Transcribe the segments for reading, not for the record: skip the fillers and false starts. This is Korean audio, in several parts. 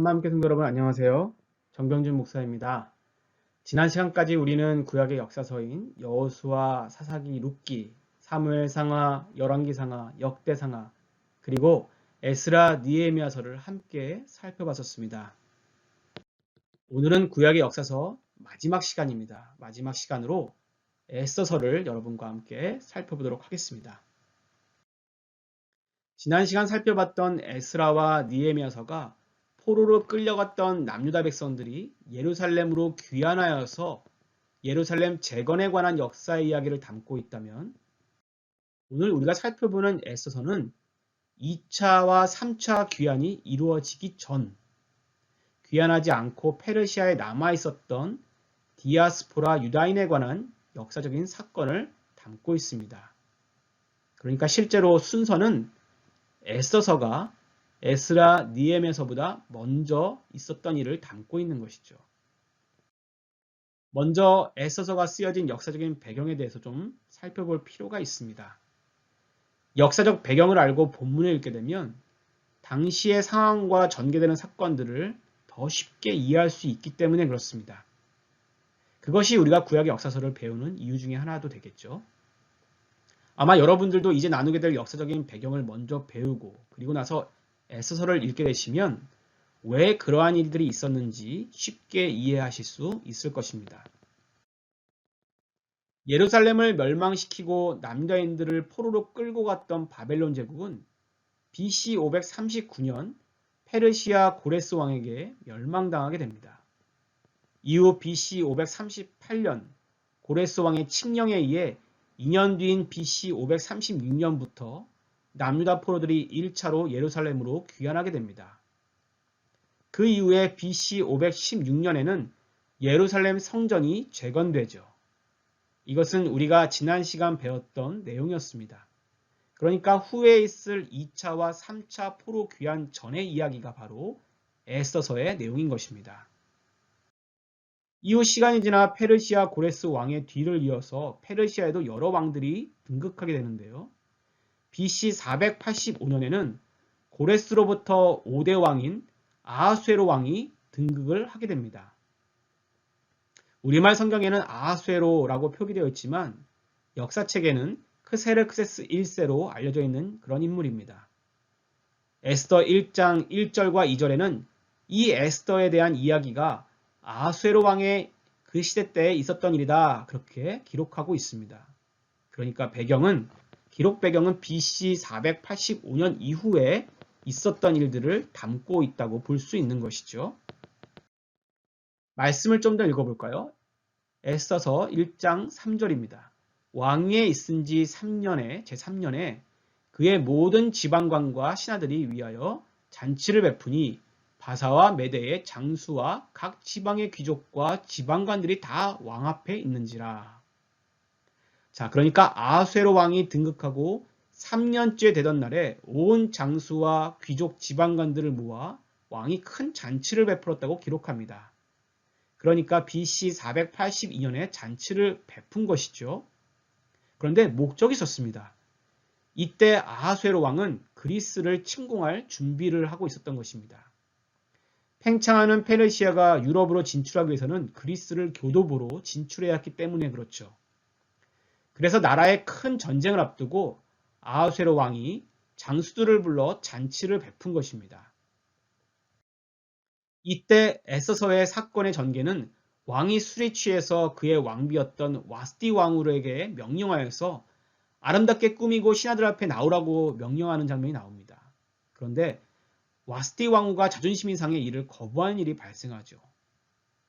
한마음께 성도 여러분 안녕하세요. 정병준 목사입니다. 지난 시간까지 우리는 구약의 역사서인 여호수아, 사사기, 룻기, 사무엘상하, 열왕기상하, 역대상하, 그리고 에스라, 느헤미야서를 함께 살펴봤었습니다. 오늘은 구약의 역사서 마지막 시간입니다. 마지막 시간으로 에스더서를 여러분과 함께 살펴보도록 하겠습니다. 지난 시간 살펴봤던 에스라와 느헤미야서가 포로로 끌려갔던 남유다 백성들이 예루살렘으로 귀환하여서 예루살렘 재건에 관한 역사의 이야기를 담고 있다면, 오늘 우리가 살펴보는 에스더서는 2차와 3차 귀환이 이루어지기 전, 귀환하지 않고 페르시아에 남아 있었던 디아스포라 유다인에 관한 역사적인 사건을 담고 있습니다. 그러니까 실제로 순서는 에스더서가 에스라, 느헤미야서보다 먼저 있었던 일을 담고 있는 것이죠. 먼저 에스더서가 쓰여진 역사적인 배경에 대해서 좀 살펴볼 필요가 있습니다. 역사적 배경을 알고 본문을 읽게 되면 당시의 상황과 전개되는 사건들을 더 쉽게 이해할 수 있기 때문에 그렇습니다. 그것이 우리가 구약의 역사서를 배우는 이유 중에 하나도 되겠죠. 아마 여러분들도 이제 나누게 될 역사적인 배경을 먼저 배우고 그리고 나서 에스더서를 읽게 되시면 왜 그러한 일들이 있었는지 쉽게 이해하실 수 있을 것입니다. 예루살렘을 멸망시키고 남유다인들을 포로로 끌고 갔던 바벨론 제국은 BC 539년 페르시아 고레스 왕에게 멸망당하게 됩니다. 이후 BC 538년 고레스 왕의 칙령에 의해 2년 뒤인 BC 536년부터 남유다 포로들이 1차로 예루살렘으로 귀환하게 됩니다. 그 이후에 BC 516년에는 예루살렘 성전이 재건되죠. 이것은 우리가 지난 시간 배웠던 내용이었습니다. 그러니까 후에 있을 2차와 3차 포로 귀환 전의 이야기가 바로 에스더서의 내용인 것입니다. 이후 시간이 지나 페르시아 고레스 왕의 뒤를 이어서 페르시아에도 여러 왕들이 등극하게 되는데요. BC 485년에는 고레스로부터 5대 왕인 아하수에로 왕이 등극을 하게 됩니다. 우리말 성경에는 아하수에로라고 표기되어 있지만 역사책에는 크세르크세스 1세로 알려져 있는 그런 인물입니다. 에스더 1장 1절과 2절에는 이 에스더에 대한 이야기가 아하수에로 왕의 그 시대 때에 있었던 일이다, 그렇게 기록하고 있습니다. 그러니까 기록 배경은 BC 485년 이후에 있었던 일들을 담고 있다고 볼 수 있는 것이죠. 말씀을 좀 더 읽어볼까요? 에스더서 1장 3절입니다. 왕위에 있은 지 3년에 제3년에 그의 모든 지방관과 신하들이 위하여 잔치를 베푸니 바사와 메대의 장수와 각 지방의 귀족과 지방관들이 다 왕 앞에 있는지라. 자, 그러니까 아하수에로 왕이 등극하고 3년째 되던 날에 온 장수와 귀족 지방관들을 모아 왕이 큰 잔치를 베풀었다고 기록합니다. 그러니까 BC 482년에 잔치를 베푼 것이죠. 그런데 목적이 있었습니다. 이때 아하수에로 왕은 그리스를 침공할 준비를 하고 있었던 것입니다. 팽창하는 페르시아가 유럽으로 진출하기 위해서는 그리스를 교도보로 진출해야 했기 때문에 그렇죠. 그래서 나라의 큰 전쟁을 앞두고 아하수에로 왕이 장수들을 불러 잔치를 베푼 것입니다. 이때 에스더서의 사건의 전개는 왕이 술에 취해서 그의 왕비였던 와스디 왕후에게 명령하여서 아름답게 꾸미고 신하들 앞에 나오라고 명령하는 장면이 나옵니다. 그런데 와스디 왕후가 자존심이 상해 이를 거부하는 일이 발생하죠.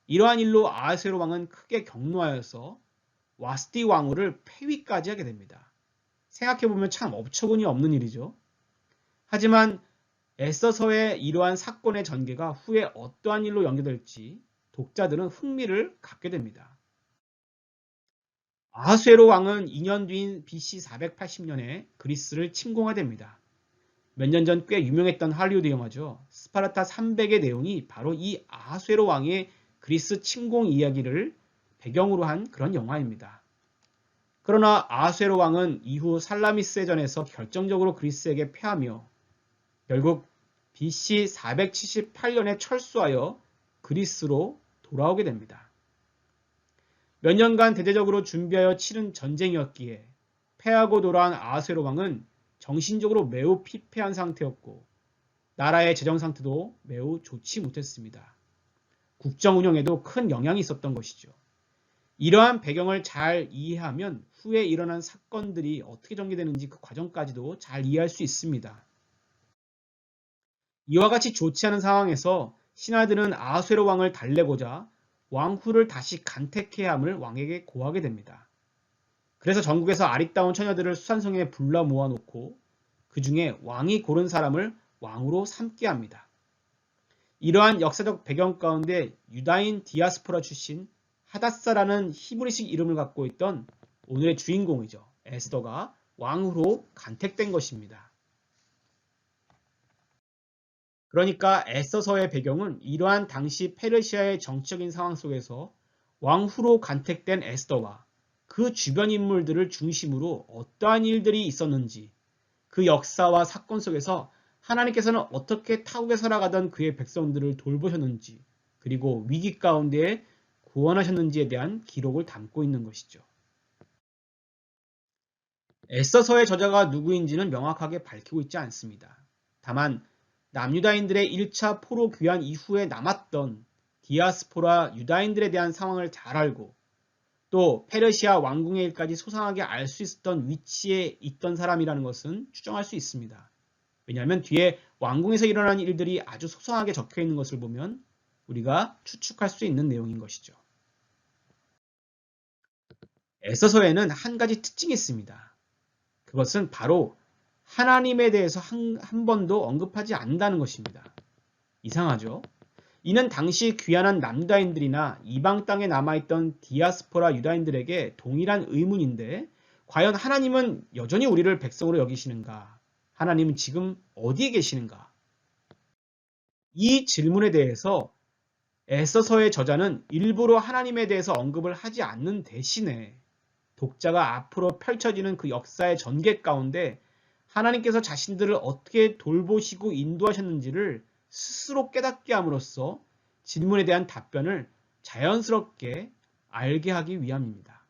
이러한 일로 아하수에로 왕은 크게 격노하여서 와스디 왕후를 폐위까지 하게 됩니다. 생각해보면 참 어처구니 없는 일이죠. 하지만 에스더서의 이러한 사건의 전개가 후에 어떠한 일로 연결될지 독자들은 흥미를 갖게 됩니다. 아하수에로 왕은 2년 뒤인 BC 480년에 그리스를 침공하게 됩니다. 몇 년 전 꽤 유명했던 할리우드 영화죠. 스파르타 300의 내용이 바로 이 아하수에로 왕의 그리스 침공 이야기를 배경으로 한 그런 영화입니다. 그러나 아하수에로 왕은 이후 살라미스의 전에서 결정적으로 그리스에게 패하며 결국 BC 478년에 철수하여 그리스로 돌아오게 됩니다. 몇 년간 대대적으로 준비하여 치른 전쟁이었기에 패하고 돌아온 아하수에로 왕은 정신적으로 매우 피폐한 상태였고 나라의 재정 상태도 매우 좋지 못했습니다. 국정 운영에도 큰 영향이 있었던 것이죠. 이러한 배경을 잘 이해하면 후에 일어난 사건들이 어떻게 전개되는지 그 과정까지도 잘 이해할 수 있습니다. 이와 같이 좋지 않은 상황에서 신하들은 아하수에로 왕을 달래고자 왕후를 다시 간택해야 함을 왕에게 고하게 됩니다. 그래서 전국에서 아리따운 처녀들을 수산성에 불러 모아놓고 그 중에 왕이 고른 사람을 왕으로 삼게 합니다. 이러한 역사적 배경 가운데 유다인 디아스포라 출신 하닷사라는 히브리식 이름을 갖고 있던 오늘의 주인공이죠. 에스더가 왕으로 간택된 것입니다. 그러니까 에스더서의 배경은 이러한 당시 페르시아의 정치적인 상황 속에서 왕후로 간택된 에스더와 그 주변 인물들을 중심으로 어떠한 일들이 있었는지, 그 역사와 사건 속에서 하나님께서는 어떻게 타국에 살아가던 그의 백성들을 돌보셨는지, 그리고 위기 가운데 구원하셨는지에 대한 기록을 담고 있는 것이죠. 에스더서의 저자가 누구인지는 명확하게 밝히고 있지 않습니다. 다만 남유다인들의 1차 포로 귀환 이후에 남았던 디아스포라 유다인들에 대한 상황을 잘 알고 또 페르시아 왕궁의 일까지 소상하게 알 수 있었던 위치에 있던 사람이라는 것은 추정할 수 있습니다. 왜냐하면 뒤에 왕궁에서 일어난 일들이 아주 소상하게 적혀 있는 것을 보면 우리가 추측할 수 있는 내용인 것이죠. 에스더서에는 한 가지 특징이 있습니다. 그것은 바로 하나님에 대해서 한 번도 언급하지 않는다는 것입니다. 이상하죠? 이는 당시 귀환한 남유다인들이나 이방 땅에 남아있던 디아스포라 유다인들에게 동일한 의문인데 과연 하나님은 여전히 우리를 백성으로 여기시는가? 하나님은 지금 어디에 계시는가? 이 질문에 대해서 에스더서의 저자는 일부러 하나님에 대해서 언급을 하지 않는 대신에 독자가 앞으로 펼쳐지는 그 역사의 전개 가운데 하나님께서 자신들을 어떻게 돌보시고 인도하셨는지를 스스로 깨닫게 함으로써 질문에 대한 답변을 자연스럽게 알게 하기 위함입니다.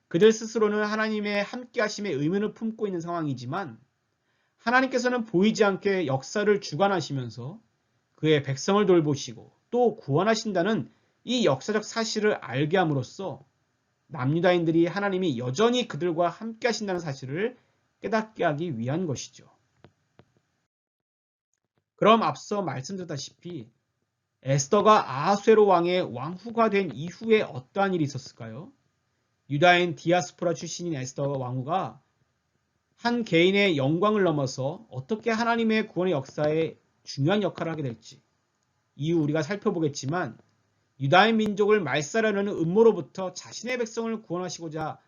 그들 스스로는 하나님의 함께하심의 의문을 품고 있는 상황이지만 하나님께서는 보이지 않게 역사를 주관하시면서 그의 백성을 돌보시고 또 구원하신다는 이 역사적 사실을 알게 함으로써 남유다인들이 하나님이 여전히 그들과 함께 하신다는 사실을 깨닫게 하기 위한 것이죠. 그럼 앞서 말씀드렸다시피 에스더가 아하수에로 왕의 왕후가 된 이후에 어떠한 일이 있었을까요? 유다인 디아스포라 출신인 에스더 왕후가 한 개인의 영광을 넘어서 어떻게 하나님의 구원의 역사에 중요한 역할을 하게 될지 이후 우리가 살펴보겠지만 유다인 민족을 말살하려는 음모로부터 자신의 백성을 구원하시고자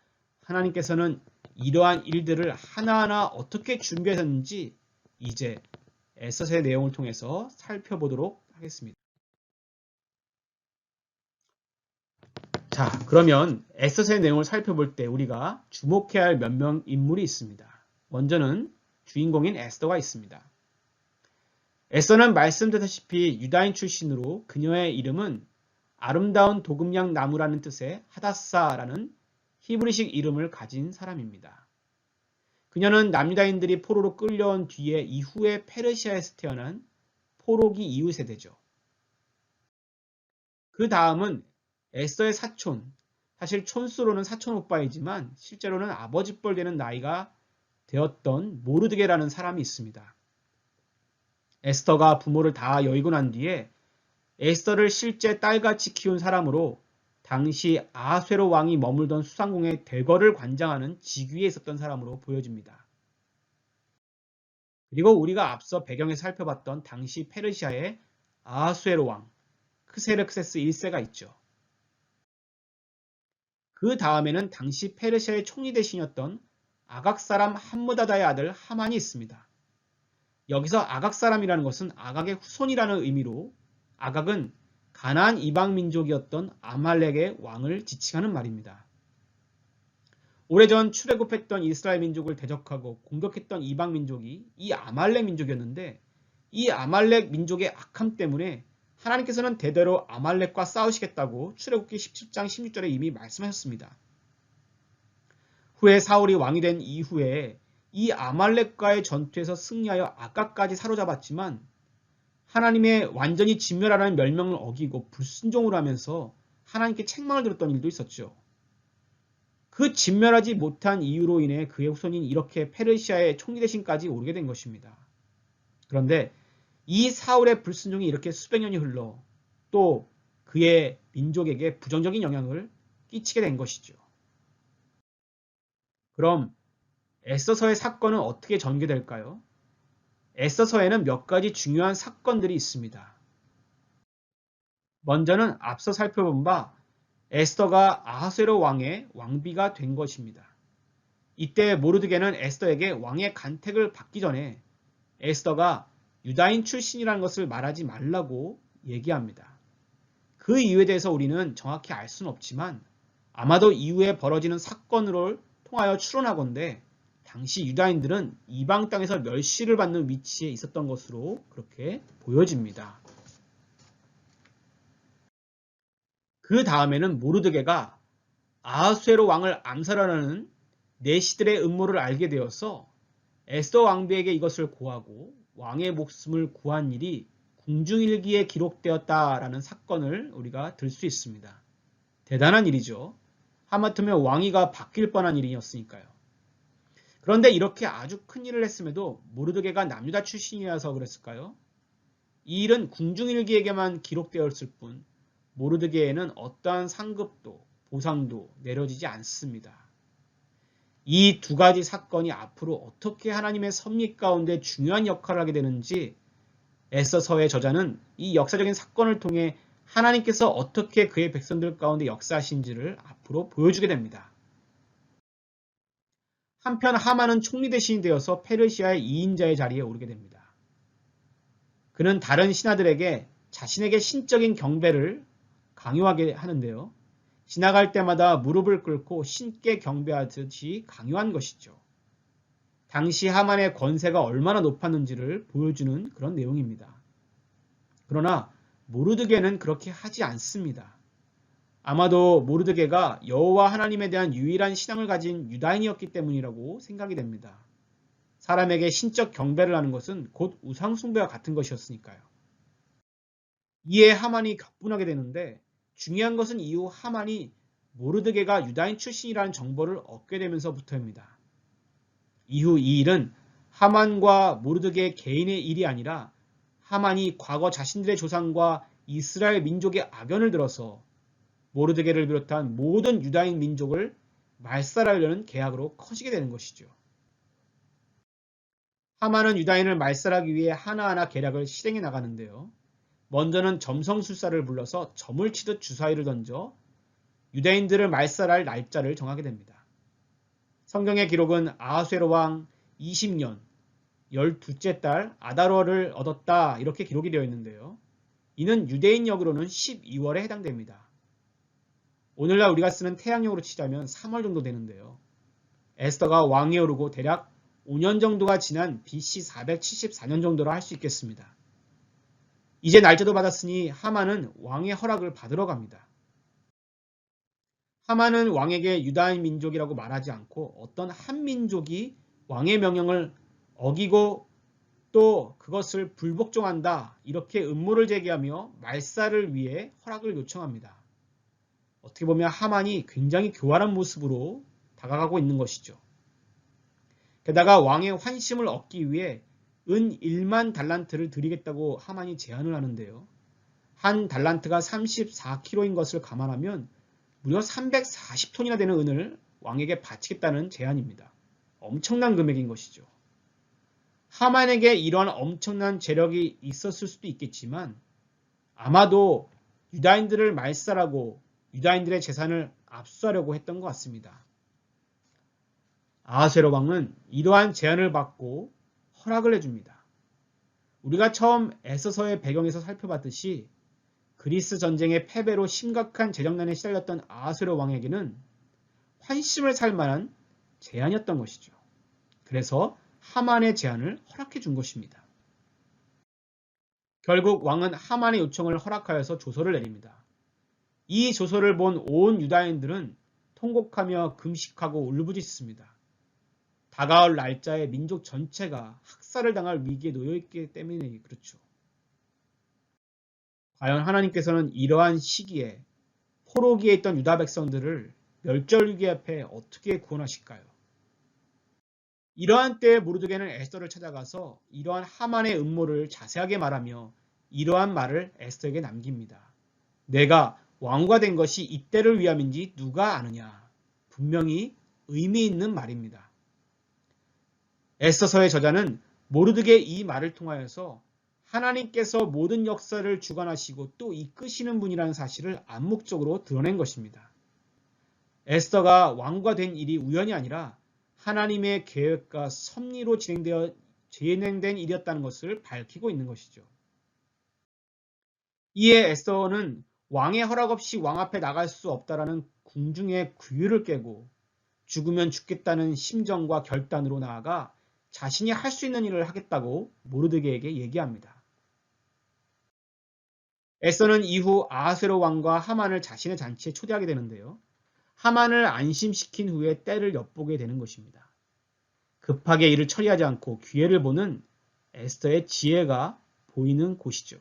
하나님께서는 이러한 일들을 하나하나 어떻게 준비하셨는지 이제 에스더서의 내용을 통해서 살펴보도록 하겠습니다. 자, 그러면 에스더서의 내용을 살펴볼 때 우리가 주목해야 할 몇 명 인물이 있습니다. 먼저는 주인공인 에스더가 있습니다. 에스더는 말씀드렸다시피 유다인 출신으로 그녀의 이름은 아름다운 도금양 나무라는 뜻의 하닷사라는 히브리식 이름을 가진 사람입니다. 그녀는 남유다인들이 포로로 끌려온 뒤에 이후에 페르시아에서 태어난 포로기 이후 세대죠. 그 다음은 에스더의 사촌, 사실 촌수로는 사촌 오빠이지만 실제로는 아버지뻘 되는 나이가 되었던 모르드게라는 사람이 있습니다. 에스더가 부모를 다 여의고 난 뒤에 에스더를 실제 딸같이 키운 사람으로 당시 아하수에로 왕이 머물던 수상궁의 대궐을 관장하는 직위에 있었던 사람으로 보여집니다. 그리고 우리가 앞서 배경에서 살펴봤던 당시 페르시아의 아하수에로 왕 크세르크세스 1세가 있죠. 그 다음에는 당시 페르시아의 총리 대신이었던 아각 사람 함므다다의 아들 하만이 있습니다. 여기서 아각 사람이라는 것은 아각의 후손이라는 의미로 아각은 가나안 이방 민족이었던 아말렉의 왕을 지칭하는 말입니다. 오래전 출애굽했던 이스라엘 민족을 대적하고 공격했던 이방 민족이 이 아말렉 민족이었는데 이 아말렉 민족의 악함 때문에 하나님께서는 대대로 아말렉과 싸우시겠다고 출애굽기 17장 16절에 이미 말씀하셨습니다. 후에 사울이 왕이 된 이후에 이 아말렉과의 전투에서 승리하여 아까까지 사로잡았지만 하나님의 완전히 진멸하라는 명령을 어기고 불순종을 하면서 하나님께 책망을 들었던 일도 있었죠. 그 진멸하지 못한 이유로 인해 그의 후손인 이렇게 페르시아의 총리 대신까지 오르게 된 것입니다. 그런데 이 사울의 불순종이 이렇게 수백 년이 흘러 또 그의 민족에게 부정적인 영향을 끼치게 된 것이죠. 그럼 에스더서의 사건은 어떻게 전개될까요? 에스더서에는 몇 가지 중요한 사건들이 있습니다. 먼저는 앞서 살펴본 바 에스더가 아하수에로 왕의 왕비가 된 것입니다. 이때 모르드게는 에스더에게 왕의 간택을 받기 전에 에스더가 유다인 출신이라는 것을 말하지 말라고 얘기합니다. 그 이유에 대해서 우리는 정확히 알 수는 없지만 아마도 이후에 벌어지는 사건을 통하여 추론하건대 당시 유다인들은 이방 땅에서 멸시를 받는 위치에 있었던 것으로 그렇게 보여집니다. 그 다음에는 모르드게가 아하수에로 왕을 암살하려는 내시들의 음모를 알게 되어서 에스더 왕비에게 이것을 고하고 왕의 목숨을 구한 일이 궁중일기에 기록되었다라는 사건을 우리가 들 수 있습니다. 대단한 일이죠. 하마터면 왕위가 바뀔 뻔한 일이었으니까요. 그런데 이렇게 아주 큰 일을 했음에도 모르드게가 남유다 출신이라서 그랬을까요? 이 일은 궁중일기에게만 기록되었을 뿐 모르드게에는 어떠한 상급도 보상도 내려지지 않습니다. 이 두 가지 사건이 앞으로 어떻게 하나님의 섭리 가운데 중요한 역할을 하게 되는지 에스더서의 저자는 이 역사적인 사건을 통해 하나님께서 어떻게 그의 백성들 가운데 역사하신지를 앞으로 보여주게 됩니다. 한편 하만은 총리 대신이 되어서 페르시아의 2인자의 자리에 오르게 됩니다. 그는 다른 신하들에게 자신에게 신적인 경배를 강요하게 하는데요. 지나갈 때마다 무릎을 꿇고 신께 경배하듯이 강요한 것이죠. 당시 하만의 권세가 얼마나 높았는지를 보여주는 그런 내용입니다. 그러나 모르드게는 그렇게 하지 않습니다. 아마도 모르드게가 여호와 하나님에 대한 유일한 신앙을 가진 유다인이었기 때문이라고 생각이 됩니다. 사람에게 신적 경배를 하는 것은 곧 우상숭배와 같은 것이었으니까요. 이에 하만이 격분하게 되는데 중요한 것은 이후 하만이 모르드게가 유다인 출신이라는 정보를 얻게 되면서부터입니다. 이후 이 일은 하만과 모르드게 개인의 일이 아니라 하만이 과거 자신들의 조상과 이스라엘 민족의 악연을 들어서 모르드게를 비롯한 모든 유다인 민족을 말살하려는 계략으로 커지게 되는 것이죠. 하만은 유다인을 말살하기 위해 하나하나 계략을 실행해 나가는데요. 먼저는 점성술사를 불러서 점을 치듯 주사위를 던져 유대인들을 말살할 날짜를 정하게 됩니다. 성경의 기록은 아하수에로 왕 20년 12째 달 아다롤을 얻었다 이렇게 기록이 되어 있는데요. 이는 유대인역으로는 12월에 해당됩니다. 오늘날 우리가 쓰는 태양력으로 치자면 3월 정도 되는데요. 에스더가 왕위에 오르고 대략 5년 정도가 지난 BC 474년 정도로 할 수 있겠습니다. 이제 날짜도 받았으니 하만은 왕의 허락을 받으러 갑니다. 하만은 왕에게 유다인 민족이라고 말하지 않고 어떤 한 민족이 왕의 명령을 어기고 또 그것을 불복종한다 이렇게 음모를 제기하며 말살을 위해 허락을 요청합니다. 어떻게 보면 하만이 굉장히 교활한 모습으로 다가가고 있는 것이죠. 게다가 왕의 환심을 얻기 위해 은 1만 달란트를 드리겠다고 하만이 제안을 하는데요. 한 달란트가 34kg인 것을 감안하면 무려 340톤이나 되는 은을 왕에게 바치겠다는 제안입니다. 엄청난 금액인 것이죠. 하만에게 이러한 엄청난 재력이 있었을 수도 있겠지만 아마도 유다인들을 말살하고 유다인들의 재산을 압수하려고 했던 것 같습니다. 아하수에로 왕은 이러한 제안을 받고 허락을 해줍니다. 우리가 처음 에스더서의 배경에서 살펴봤듯이 그리스 전쟁의 패배로 심각한 재정난에 시달렸던 아하수에로 왕에게는 환심을 살 만한 제안이었던 것이죠. 그래서 하만의 제안을 허락해 준 것입니다. 결국 왕은 하만의 요청을 허락하여서 조서를 내립니다. 이 조서를 본 온 유다인들은 통곡하며 금식하고 울부짖습니다. 다가올 날짜에 민족 전체가 학살을 당할 위기에 놓여있기 때문에 그렇죠. 과연 하나님께서는 이러한 시기에 포로기에 있던 유다 백성들을 멸절위기 앞에 어떻게 구원하실까요? 이러한 때에 모르드게는 에스더를 찾아가서 이러한 하만의 음모를 자세하게 말하며 이러한 말을 에스더에게 남깁니다. 내가 왕후가 된 것이 이때를 위함인지 누가 아느냐. 분명히 의미 있는 말입니다. 에스더서의 저자는 모르드게 이 말을 통하여서 하나님께서 모든 역사를 주관하시고 또 이끄시는 분이라는 사실을 암묵적으로 드러낸 것입니다. 에스더가 왕후가 된 일이 우연이 아니라 하나님의 계획과 섭리로 진행된 일이었다는 것을 밝히고 있는 것이죠. 이에 에스더는 왕의 허락 없이 왕 앞에 나갈 수 없다라는 궁중의 규율을 깨고 죽으면 죽겠다는 심정과 결단으로 나아가 자신이 할 수 있는 일을 하겠다고 모르드게에게 얘기합니다. 에스더는 이후 아하스웨로 왕과 하만을 자신의 잔치에 초대하게 되는데요. 하만을 안심시킨 후에 때를 엿보게 되는 것입니다. 급하게 일을 처리하지 않고 기회를 보는 에스더의 지혜가 보이는 곳이죠.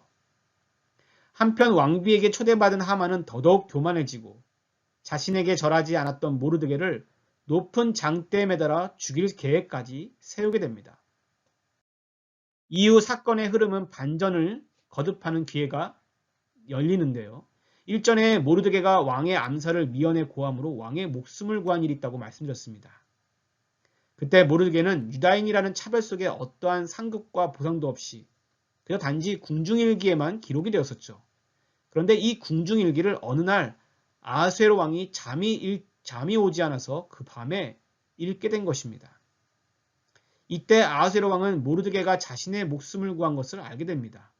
한편 왕비에게 초대받은 하만은 더더욱 교만해지고 자신에게 절하지 않았던 모르드게를 높은 장대에 매달아 죽일 계획까지 세우게 됩니다. 이후 사건의 흐름은 반전을 거듭하는 기회가 열리는데요. 일전에 모르드게가 왕의 암살을 미연에 고함으로 왕의 목숨을 구한 일이 있다고 말씀드렸습니다. 그때 모르드게는 유다인이라는 차별 속에 어떠한 상급과 보상도 없이 그저 단지 궁중일기에만 기록이 되었었죠. 그런데 이 궁중일기를 어느 날 아하스웨로 왕이 잠이 오지 않아서 그 밤에 읽게 된 것입니다. 이때 아하스웨로 왕은 모르드게가 자신의 목숨을 구한 것을 알게 됩니다.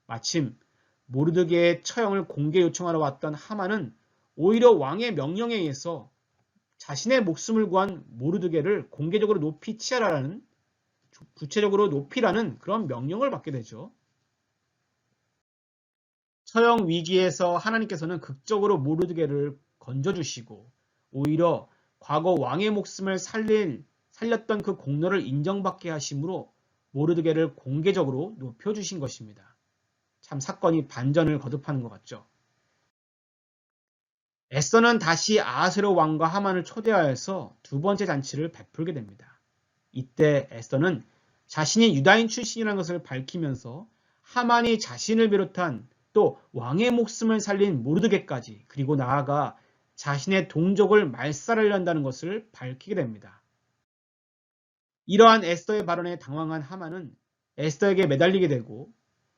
마침 모르드게의 처형을 공개 요청하러 왔던 하만은 오히려 왕의 명령에 의해서 자신의 목숨을 구한 모르드게를 공개적으로 높이 치하라는, 구체적으로 높이라는 그런 명령을 받게 되죠. 처형 위기에서 하나님께서는 극적으로 모르드게를 건져주시고 오히려 과거 왕의 목숨을 살렸던 그 공로를 인정받게 하심으로 모르드게를 공개적으로 높여주신 것입니다. 참 사건이 반전을 거듭하는 것 같죠. 에스더는 다시 아하스웨로 왕과 하만을 초대하여서 두 번째 잔치를 베풀게 됩니다. 이때 에스더는 자신이 유다인 출신이라는 것을 밝히면서 하만이 자신을 비롯한 또 왕의 목숨을 살린 모르드게까지 그리고 나아가 자신의 동족을 말살하려 한다는 것을 밝히게 됩니다. 이러한 에스더의 발언에 당황한 하만은 에스더에게 매달리게 되고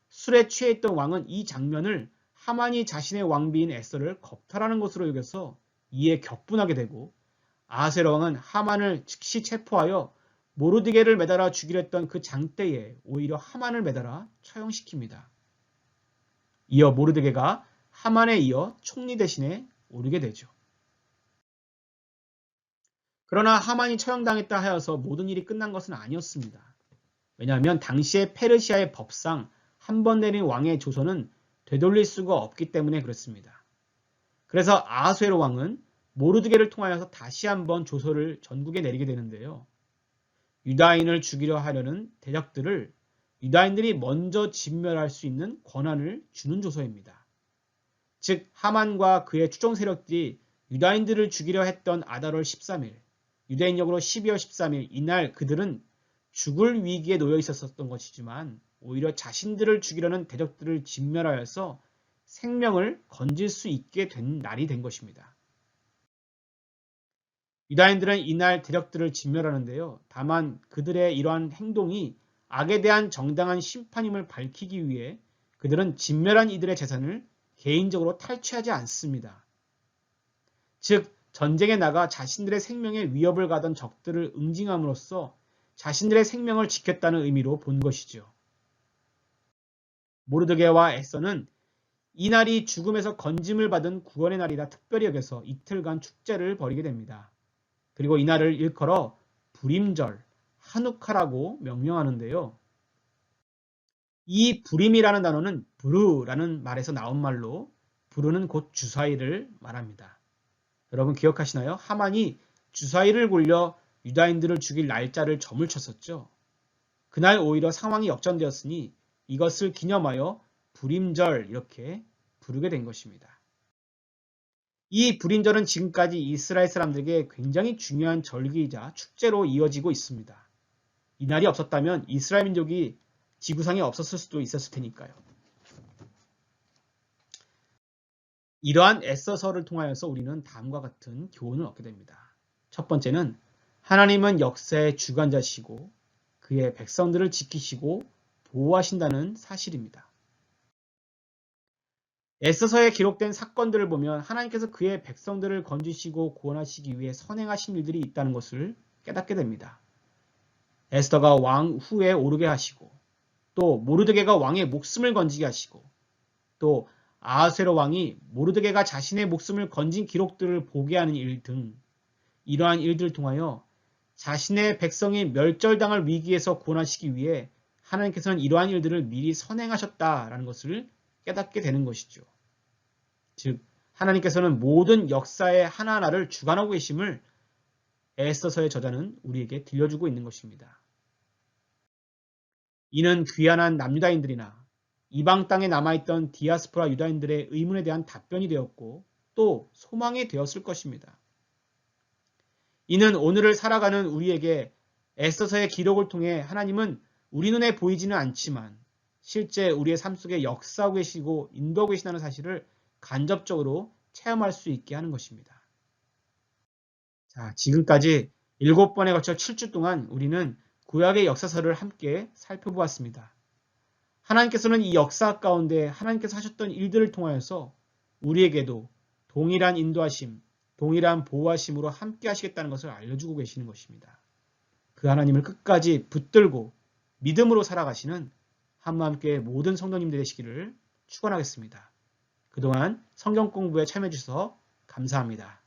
술에 취해 있던 왕은 이 장면을 하만이 자신의 왕비인 에스더를 겁탈하는 것으로 여겨서 이에 격분하게 되고 아하스웨로 왕은 하만을 즉시 체포하여 모르드게를 매달아 죽이려 했던 그 장대에 오히려 하만을 매달아 처형시킵니다. 이어 모르드게가 하만에 이어 총리 대신에 오르게 되죠. 그러나 하만이 처형당했다 하여서 모든 일이 끝난 것은 아니었습니다. 왜냐하면 당시의 페르시아의 법상 한 번 내린 왕의 조서는 되돌릴 수가 없기 때문에 그렇습니다. 그래서 아하스웨로 왕은 모르드게를 통하여서 다시 한번 조서를 전국에 내리게 되는데요. 유다인을 죽이려 하려는 대적들을 유다인들이 먼저 진멸할 수 있는 권한을 주는 조서입니다. 즉 하만과 그의 추종 세력들이 유다인들을 죽이려 했던 아달월 13일, 유대인력으로 12월 13일 이날 그들은 죽을 위기에 놓여 있었던 것이지만 오히려 자신들을 죽이려는 대적들을 진멸하여서 생명을 건질 수 있게 된 날이 된 것입니다. 유다인들은 이날 대적들을 진멸하는데요. 다만 그들의 이러한 행동이 악에 대한 정당한 심판임을 밝히기 위해 그들은 진멸한 이들의 재산을 개인적으로 탈취하지 않습니다. 즉 전쟁에 나가 자신들의 생명에 위협을 가던 적들을 응징함으로써 자신들의 생명을 지켰다는 의미로 본 것이죠. 모르드게와 에스더는 이날이 죽음에서 건짐을 받은 구원의 날이라 특별히 여겨서 이틀간 축제를 벌이게 됩니다. 그리고 이날을 일컬어 불임절, 한우카라고 명명하는데요. 이 불임이라는 단어는 부르라는 말에서 나온 말로 부르는 곧 주사위를 말합니다. 여러분 기억하시나요? 하만이 주사위를 굴려 유다인들을 죽일 날짜를 점을 쳤었죠. 그날 오히려 상황이 역전되었으니 이것을 기념하여 불임절 이렇게 부르게 된 것입니다. 이 불임절은 지금까지 이스라엘 사람들에게 굉장히 중요한 절기이자 축제로 이어지고 있습니다. 이날이 없었다면 이스라엘 민족이 지구상에 없었을 수도 있었을 테니까요. 이러한 에서서를 통하여서 우리는 다음과 같은 교훈을 얻게 됩니다. 첫 번째는 하나님은 역사의 주관자시고 그의 백성들을 지키시고 보호하신다는 사실입니다. 에서서에 기록된 사건들을 보면 하나님께서 그의 백성들을 건지시고 구원하시기 위해 선행하신 일들이 있다는 것을 깨닫게 됩니다. 에스더가 왕 후에 오르게 하시고 또 모르드게가 왕의 목숨을 건지게 하시고 또 아하스웨로 왕이 모르드게가 자신의 목숨을 건진 기록들을 보게 하는 일 등 이러한 일들을 통하여 자신의 백성이 멸절당할 위기에서 구원하시기 위해 하나님께서는 이러한 일들을 미리 선행하셨다라는 것을 깨닫게 되는 것이죠. 즉 하나님께서는 모든 역사의 하나하나를 주관하고 계심을 에스더서의 저자는 우리에게 들려주고 있는 것입니다. 이는 귀환한 남유다인들이나 이방 땅에 남아있던 디아스포라 유다인들의 의문에 대한 답변이 되었고 또 소망이 되었을 것입니다. 이는 오늘을 살아가는 우리에게 에스더서의 기록을 통해 하나님은 우리 눈에 보이지는 않지만 실제 우리의 삶 속에 역사하고 계시고 인도하고 계시다는 사실을 간접적으로 체험할 수 있게 하는 것입니다. 자, 지금까지 7번에 걸쳐 7주 동안 우리는 구약의 역사서를 함께 살펴보았습니다. 하나님께서는 이 역사 가운데 하나님께서 하셨던 일들을 통하여서 우리에게도 동일한 인도하심, 동일한 보호하심으로 함께 하시겠다는 것을 알려주고 계시는 것입니다. 그 하나님을 끝까지 붙들고 믿음으로 살아가시는 한마음교회 모든 성도님들 되시기를 축원하겠습니다. 그동안 성경 공부에 참여해 주셔서 감사합니다.